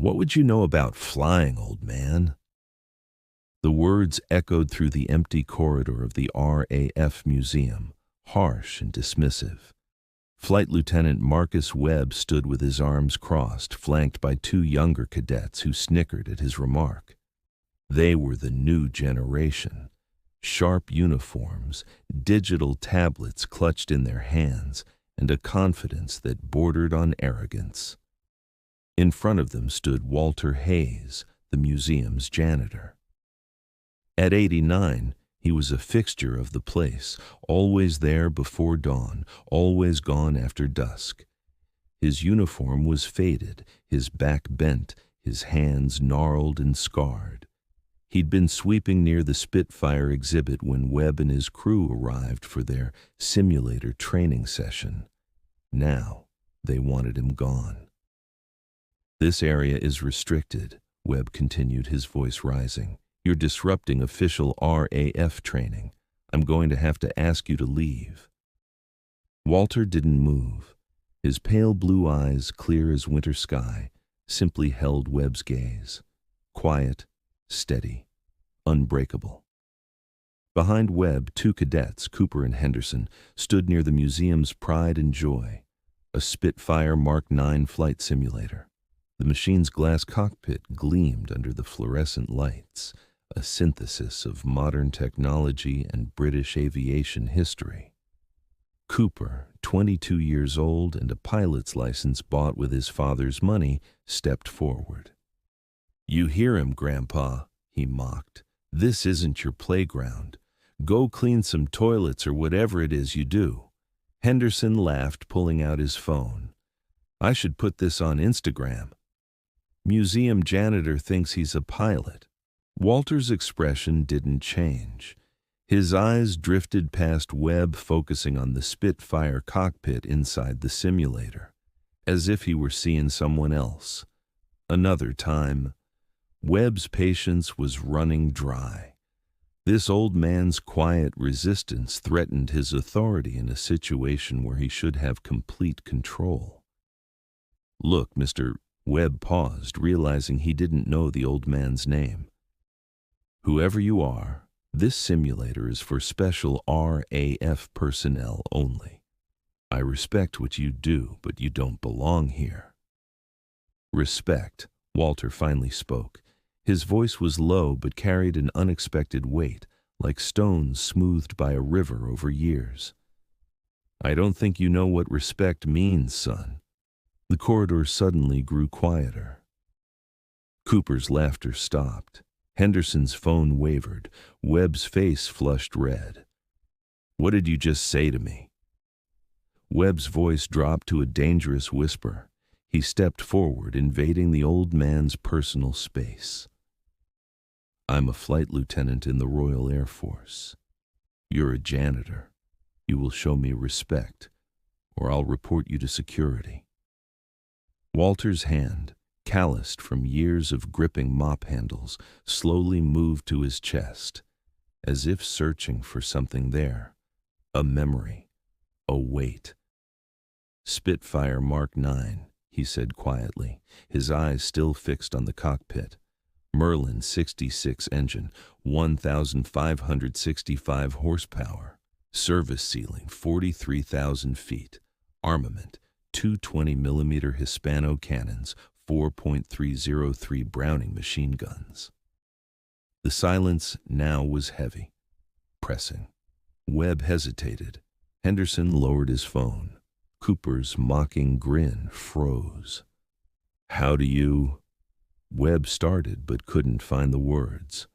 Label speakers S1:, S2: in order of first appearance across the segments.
S1: what would you know about flying, old man? The words echoed through the empty corridor of the RAF Museum, harsh and dismissive. Flight Lieutenant Marcus Webb stood with his arms crossed, flanked by two younger cadets who snickered at his remark. They were the new generation. Sharp uniforms, digital tablets clutched in their hands, and a confidence that bordered on arrogance. In front of them stood Walter Hayes, the museum's janitor. At 89, he was a fixture of the place, always there before dawn, always gone after dusk. His uniform was faded, his back bent, his hands gnarled and scarred. He'd been sweeping near the Spitfire exhibit when Webb and his crew arrived for their simulator training session. Now, they wanted him gone. "This area is restricted," Webb continued, his voice rising. "You're disrupting official RAF training. I'm going to have to ask you to leave." Walter didn't move. His pale blue eyes, clear as winter sky, simply held Webb's gaze. Quiet, steady, unbreakable. Behind Webb, two cadets, Cooper and Henderson, stood near the museum's pride and joy, a Spitfire Mark IX flight simulator. The machine's glass cockpit gleamed under the fluorescent lights, a synthesis of modern technology and British aviation history. Cooper, 22 years old and a pilot's license bought with his father's money, stepped forward. "You hear him, Grandpa," he mocked. "This isn't your playground. Go clean some toilets or whatever it is you do." Henderson laughed, pulling out his phone. "I should put this on Instagram. Museum janitor thinks he's a pilot." Walter's expression didn't change. His eyes drifted past Webb, focusing on the Spitfire cockpit inside the simulator, as if he were seeing someone else. Another time, Webb's patience was running dry. This old man's quiet resistance threatened his authority in a situation where he should have complete control. "Look, Mr. Webb paused, realizing he didn't know the old man's name. "Whoever you are, this simulator is for special RAF personnel only. I respect what you do, but you don't belong here." "Respect," Walter finally spoke. His voice was low but carried an unexpected weight, like stones smoothed by a river over years. "I don't think you know what respect means, son." The corridor suddenly grew quieter. Cooper's laughter stopped. Henderson's phone wavered. Webb's face flushed red. "What did you just say to me?" Webb's voice dropped to a dangerous whisper. He stepped forward, invading the old man's personal space. "I'm a flight lieutenant in the Royal Air Force. You're a janitor. You will show me respect, or I'll report you to security." Walter's hand, calloused from years of gripping mop handles, slowly moved to his chest, as if searching for something there, a memory, a weight. "Spitfire Mark IX, he said quietly, his eyes still fixed on the cockpit. Merlin 66 engine, 1,565 horsepower. Service ceiling, 43,000 feet. Armament, 220mm Hispano cannons, 4.303 Browning machine guns. The silence now was heavy, pressing. Webb hesitated. Henderson lowered his phone. Cooper's mocking grin froze. "How do you—" Webb started but couldn't find the words.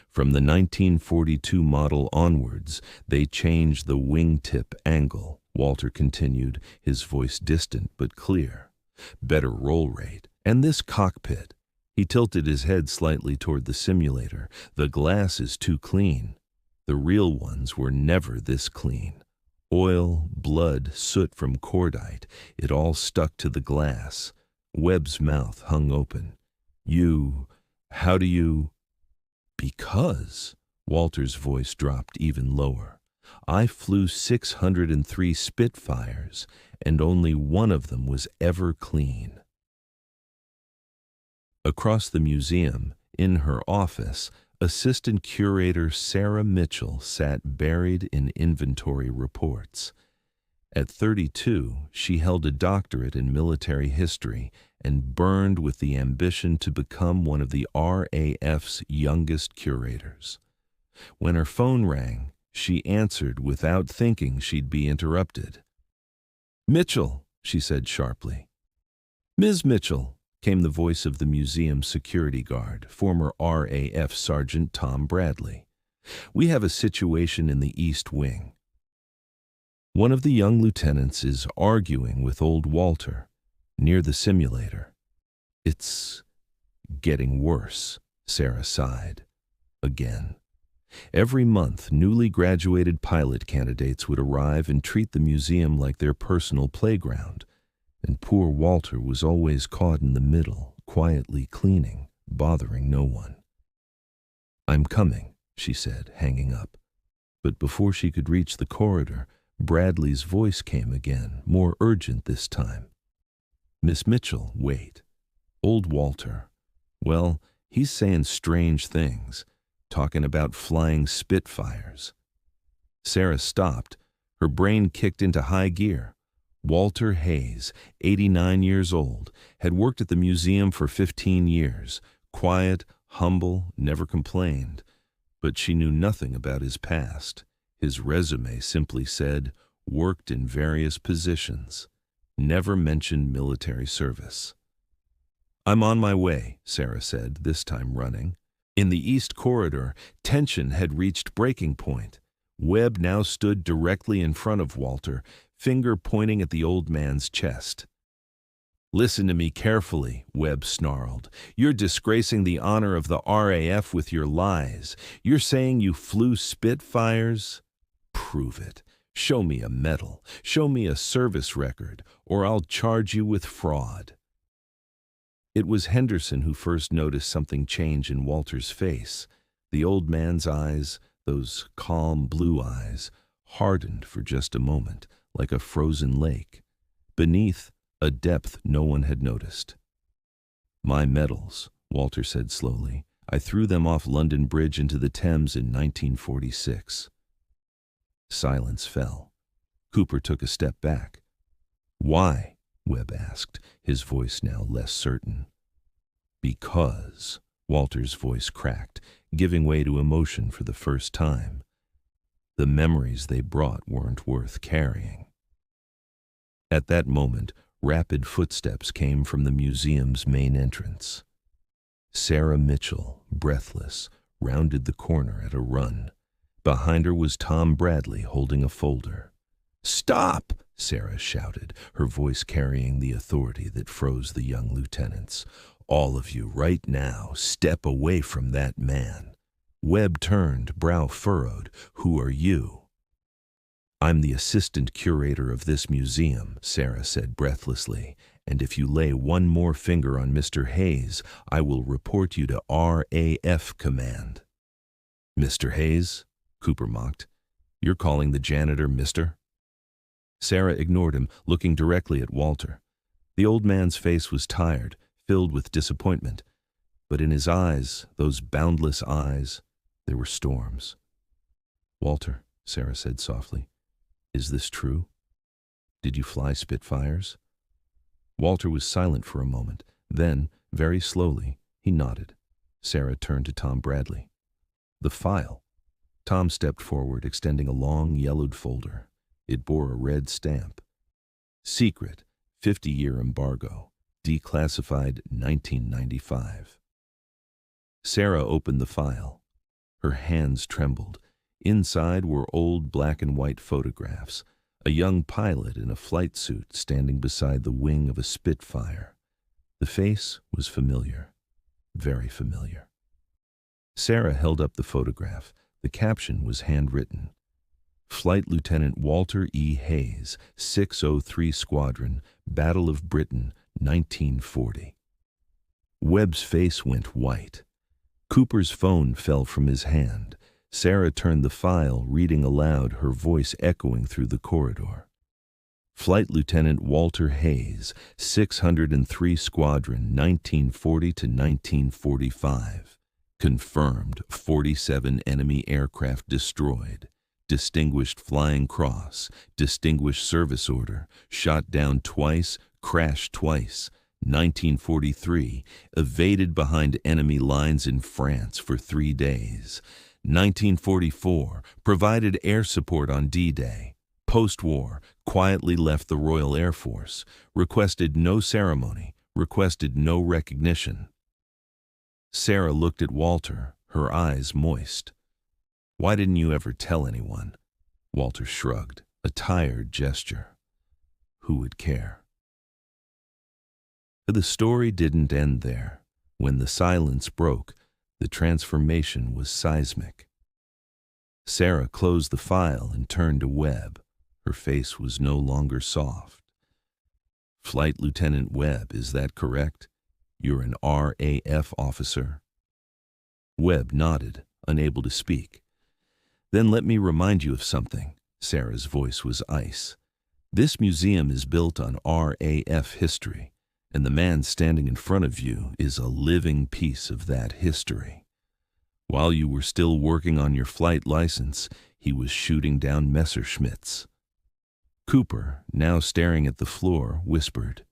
S1: From the 1942 model onwards, they changed the wingtip angle, Walter continued, his voice distant but clear. "Better roll rate. And this cockpit." He tilted his head slightly toward the simulator. "The glass is too clean. The real ones were never this clean. Oil, blood, soot from cordite, it all stuck to the glass." Webb's mouth hung open. How do you—" "Because," Walter's voice dropped even lower, "I flew 603 Spitfires, and only one of them was ever clean." Across the museum, in her office, Assistant Curator Sarah Mitchell sat buried in inventory reports. At 32, she held a doctorate in military history and burned with the ambition to become one of the RAF's youngest curators. When her phone rang, she answered without thinking she'd be interrupted. "Mitchell," she said sharply. "Ms. Mitchell," came the voice of the museum's security guard, former RAF Sergeant Tom Bradley. "We have a situation in the East Wing. One of the young lieutenants is arguing with old Walter near the simulator. It's getting worse," Sarah sighed. Again. Every month, newly graduated pilot candidates would arrive and treat the museum like their personal playground, and poor Walter was always caught in the middle, quietly cleaning, bothering no one. "I'm coming," she said, hanging up. But before she could reach the corridor, Bradley's voice came again, more urgent this time. "Miss Mitchell, wait. Old Walter. Well, he's saying strange things, talking about flying Spitfires." Sarah stopped. Her brain kicked into high gear. Walter Hayes, 89 years old, had worked at the museum for 15 years, quiet, humble, never complained. But she knew nothing about his past. His resume simply said, "worked in various positions," never mentioned military service. "I'm on my way," Sarah said, this time running. In the East Corridor, tension had reached breaking point. Webb now stood directly in front of Walter, finger pointing at the old man's chest. "Listen to me carefully," Webb snarled. "You're disgracing the honor of the RAF with your lies. You're saying you flew Spitfires? Prove it. Show me a medal. Show me a service record, or I'll charge you with fraud." It was Henderson who first noticed something change in Walter's face. The old man's eyes, those calm blue eyes, hardened for just a moment, like a frozen lake. Beneath, a depth no one had noticed. "My medals," Walter said slowly. "I threw them off London Bridge into the Thames in 1946. Silence fell. Cooper took a step back. "Why?" Webb asked, his voice now less certain. "Because," Walter's voice cracked, giving way to emotion for the first time. "The memories they brought weren't worth carrying." At that moment, rapid footsteps came from the museum's main entrance. Sarah Mitchell, breathless, rounded the corner at a run. Behind her was Tom Bradley holding a folder. "Stop!" Sarah shouted, her voice carrying the authority that froze the young lieutenants. "All of you, right now, step away from that man." Webb turned, brow furrowed. "Who are you?" "I'm the assistant curator of this museum," Sarah said breathlessly, "and if you lay one more finger on Mr. Hayes, I will report you to RAF Command." "Mr. Hayes?" Cooper mocked. "You're calling the janitor Mr.?" Sarah ignored him, looking directly at Walter. The old man's face was tired, filled with disappointment. But in his eyes, those boundless eyes, there were storms. "Walter," Sarah said softly, "is this true? Did you fly Spitfires?" Walter was silent for a moment. Then, very slowly, he nodded. Sarah turned to Tom Bradley. "The file." Tom stepped forward, extending a long, yellowed folder. It bore a red stamp. "Secret, 50-year embargo, declassified 1995. Sarah opened the file. Her hands trembled. Inside were old black and white photographs, a young pilot in a flight suit standing beside the wing of a Spitfire. The face was familiar, very familiar. Sarah held up the photograph. The caption was handwritten. "Flight Lieutenant Walter E. Hayes, 603 Squadron, Battle of Britain, 1940. Webb's face went white. Cooper's phone fell from his hand. Sarah turned the file, reading aloud, her voice echoing through the corridor. Flight Lieutenant Walter Hayes, 603 Squadron, 1940 to 1945. Confirmed 47 enemy aircraft destroyed. Distinguished Flying Cross, Distinguished Service Order, shot down twice, crashed twice. 1943, evaded behind enemy lines in France for 3 days. 1944, provided air support on D-Day. Post-war, quietly left the Royal Air Force, requested no ceremony, requested no recognition. Sarah looked at Walter, her eyes moist. "Why didn't you ever tell anyone?" Walter shrugged, a tired gesture. Who would care? But the story didn't end there. When the silence broke, the transformation was seismic. Sarah closed the file and turned to Webb. Her face was no longer soft. "Flight Lieutenant Webb, is that correct? You're an RAF officer?" Webb nodded, unable to speak. "Then let me remind you of something." Sarah's voice was ice. "This museum is built on RAF history, and the man standing in front of you is a living piece of that history. While you were still working on your flight license, he was shooting down Messerschmitts." Cooper, now staring at the floor, whispered,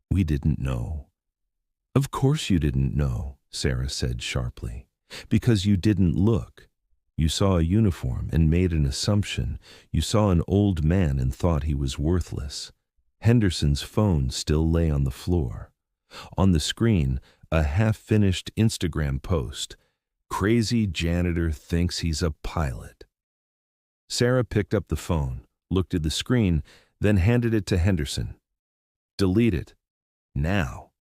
S1: "We didn't know." "Of course you didn't know," Sarah said sharply, "because you didn't look. You saw a uniform and made an assumption. You saw an old man and thought he was worthless." Henderson's phone still lay on the floor. On the screen, a half-finished Instagram post. "Crazy janitor thinks he's a pilot." Sarah picked up the phone, looked at the screen, then handed it to Henderson. "Delete it. Now."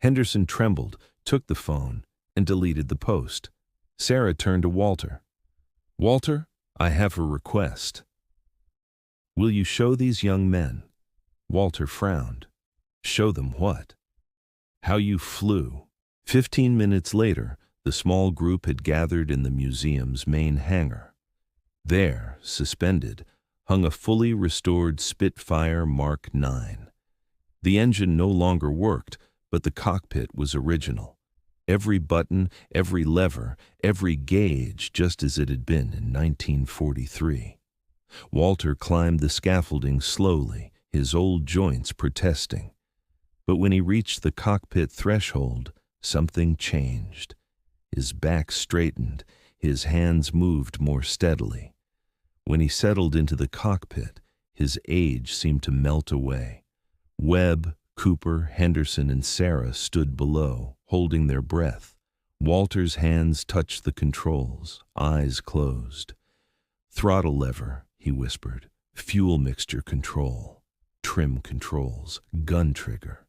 S1: Henderson trembled, took the phone, and deleted the post. Sarah turned to Walter. "Walter, I have a request. Will you show these young men?" Walter frowned. "Show them what?" "How you flew." 15 minutes later, the small group had gathered in the museum's main hangar. There, suspended, hung a fully restored Spitfire Mark IX. The engine no longer worked, but the cockpit was original. Every button, every lever, every gauge just as it had been in 1943. Walter climbed the scaffolding slowly, his old joints protesting. But when he reached the cockpit threshold, something changed. His back straightened, his hands moved more steadily. When he settled into the cockpit, his age seemed to melt away. Webb, Cooper, Henderson, and Sarah stood below, holding their breath. Walter's hands touched the controls, eyes closed. "Throttle lever," he whispered. "Fuel mixture control. Trim controls. Gun trigger."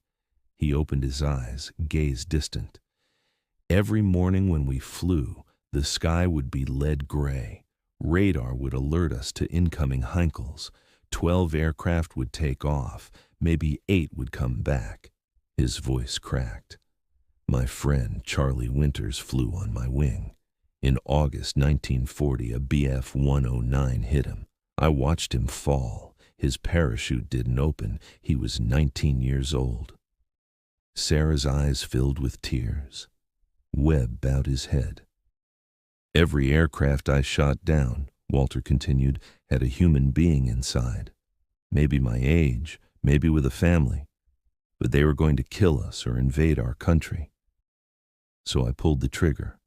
S1: He opened his eyes, gaze distant. "Every morning when we flew, the sky would be lead gray. Radar would alert us to incoming Heinkels. 12 aircraft would take off. Maybe 8 would come back." His voice cracked. "My friend Charlie Winters flew on my wing. In August 1940, a BF-109 hit him. I watched him fall. His parachute didn't open. He was 19 years old." Sarah's eyes filled with tears. Webb bowed his head. "Every aircraft I shot down," Walter continued, "had a human being inside. Maybe my age, maybe with a family. But they were going to kill us or invade our country. So I pulled the trigger,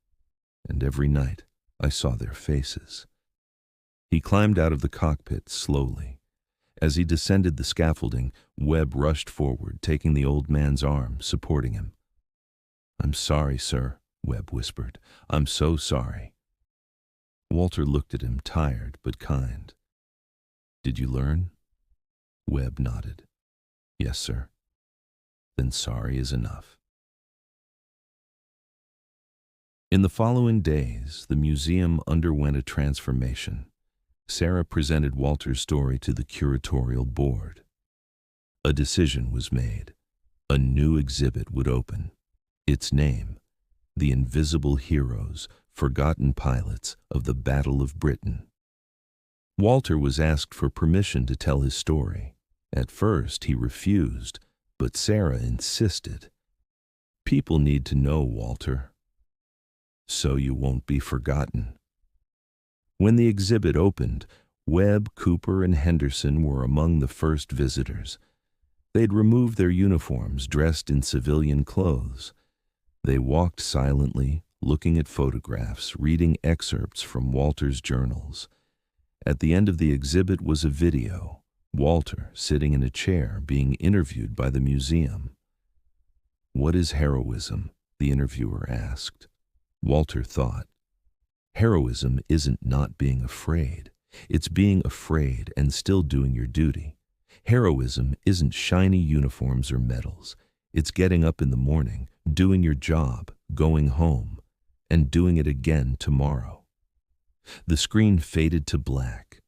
S1: and every night I saw their faces." He climbed out of the cockpit slowly. As he descended the scaffolding, Webb rushed forward, taking the old man's arm, supporting him. "I'm sorry, sir," Webb whispered. "I'm so sorry." Walter looked at him, tired but kind. "Did you learn?" Webb nodded. "Yes, sir." "Then sorry is enough." In the following days, the museum underwent a transformation. Sarah presented Walter's story to the curatorial board. A decision was made. A new exhibit would open. Its name, "The Invisible Heroes, Forgotten Pilots of the Battle of Britain." Walter was asked for permission to tell his story. At first he refused, but Sarah insisted. People need to know, Walter, so you won't be forgotten. When the exhibit opened, Webb, Cooper, and Henderson were among the first visitors. They'd removed their uniforms, dressed in civilian clothes. They walked silently, looking at photographs, reading excerpts from Walter's journals. At the end of the exhibit was a video, Walter sitting in a chair being interviewed by the museum. "What is heroism?" the interviewer asked. Walter thought. Heroism isn't not being afraid. It's being afraid and still doing your duty. Heroism isn't shiny uniforms or medals. It's getting up in the morning, doing your job, going home, and doing it again tomorrow. The screen faded to black.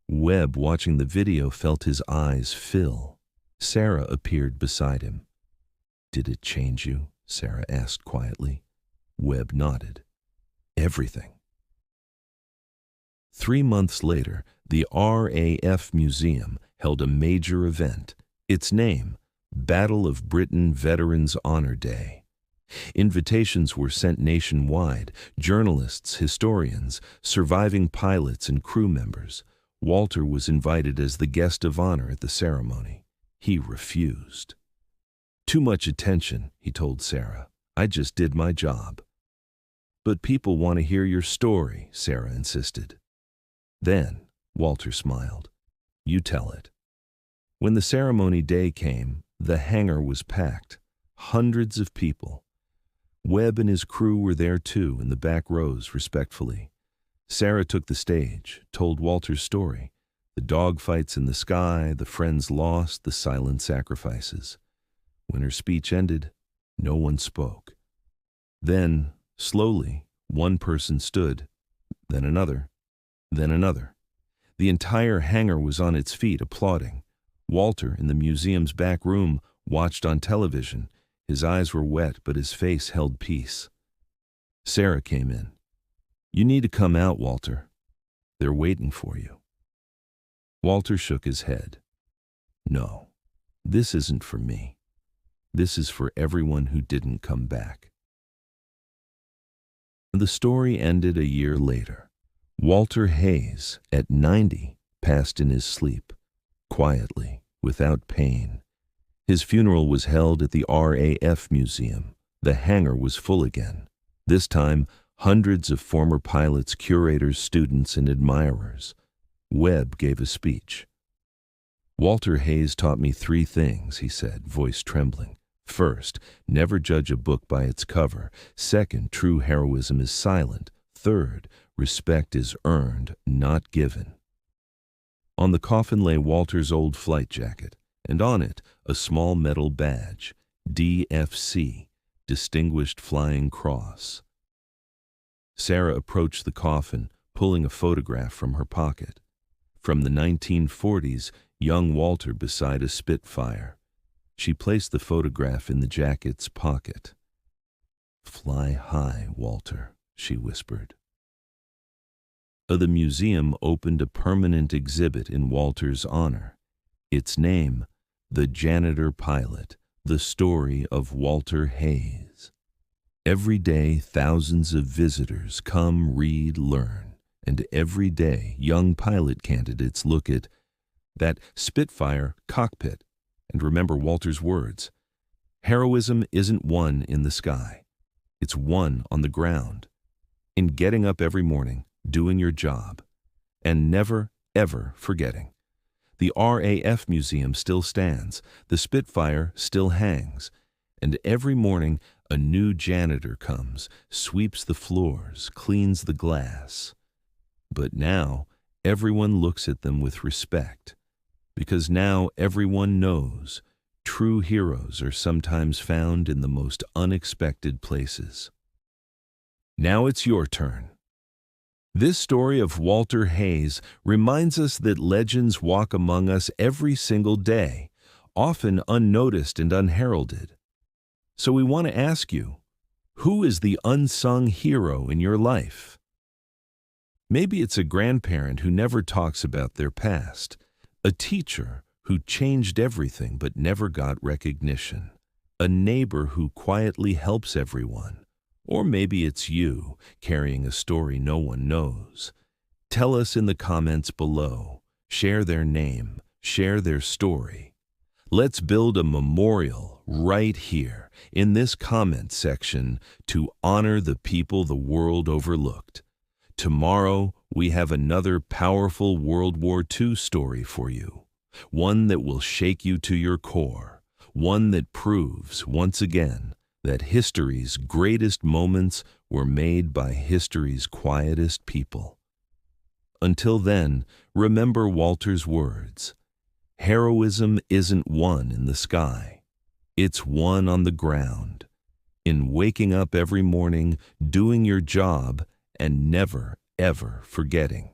S1: Webb, watching the video, felt his eyes fill. Sarah appeared beside him. "Did it change you?" Sarah asked quietly. Webb nodded. "Everything." 3 months later, the RAF Museum held a major event. Its name, Battle of Britain Veterans Honor Day. Invitations were sent nationwide, journalists, historians, surviving pilots, and crew members. Walter was invited as the guest of honor at the ceremony. He refused. "Too much attention," he told Sarah. "I just did my job." "But people want to hear your story," Sarah insisted. Then Walter smiled. "You tell it." When the ceremony day came, the hangar was packed. Hundreds of people. Webb and his crew were there too, in the back rows, respectfully. Sarah took the stage, told Walter's story. The dogfights in the sky, the friends lost, the silent sacrifices. When her speech ended, no one spoke. Then, slowly, one person stood, then another, then another. The entire hangar was on its feet, applauding. Walter, in the museum's back room, watched on television. His eyes were wet, but his face held peace. Sarah came in. "You need to come out, Walter. They're waiting for you." Walter shook his head. "No, this isn't for me. This is for everyone who didn't come back." The story ended a year later. Walter Hayes, at 90, passed in his sleep, quietly, without pain. His funeral was held at the RAF Museum. The hangar was full again. This time, hundreds of former pilots, curators, students, and admirers. Webb gave a speech. "Walter Hayes taught me 3 things," he said, voice trembling. "First, never judge a book by its cover. Second, true heroism is silent. Third, respect is earned, not given." On the coffin lay Walter's old flight jacket, and on it a small metal badge, DFC, Distinguished Flying Cross. Sarah approached the coffin, pulling a photograph from her pocket. From the 1940s, young Walter beside a Spitfire. She placed the photograph in the jacket's pocket. "Fly high, Walter," she whispered. The museum opened a permanent exhibit in Walter's honor. Its name, The Janitor Pilot, the story of Walter Hayes. Every day, thousands of visitors come, read, learn, and every day, young pilot candidates look at that Spitfire cockpit and remember Walter's words. Heroism isn't won in the sky. It's won on the ground, in getting up every morning, doing your job, and never, ever forgetting. The RAF Museum still stands, the Spitfire still hangs, and every morning a new janitor comes, sweeps the floors, cleans the glass. But now everyone looks at them with respect, because now everyone knows true heroes are sometimes found in the most unexpected places. Now it's your turn. This story of Walter Hayes reminds us that legends walk among us every single day, often unnoticed and unheralded. So we want to ask you, who is the unsung hero in your life? Maybe it's a grandparent who never talks about their past, a teacher who changed everything but never got recognition, a neighbor who quietly helps everyone, or maybe it's you carrying a story no one knows. Tell us in the comments below. Share their name, share their story. Let's build a memorial right here in this comment section to honor the people the world overlooked. Tomorrow, we have another powerful World War II story for you, one that will shake you to your core, one that proves, once again, that history's greatest moments were made by history's quietest people. Until then, remember Walter's words. Heroism isn't won in the sky. It's won on the ground, in waking up every morning, doing your job, and never, ever forgetting.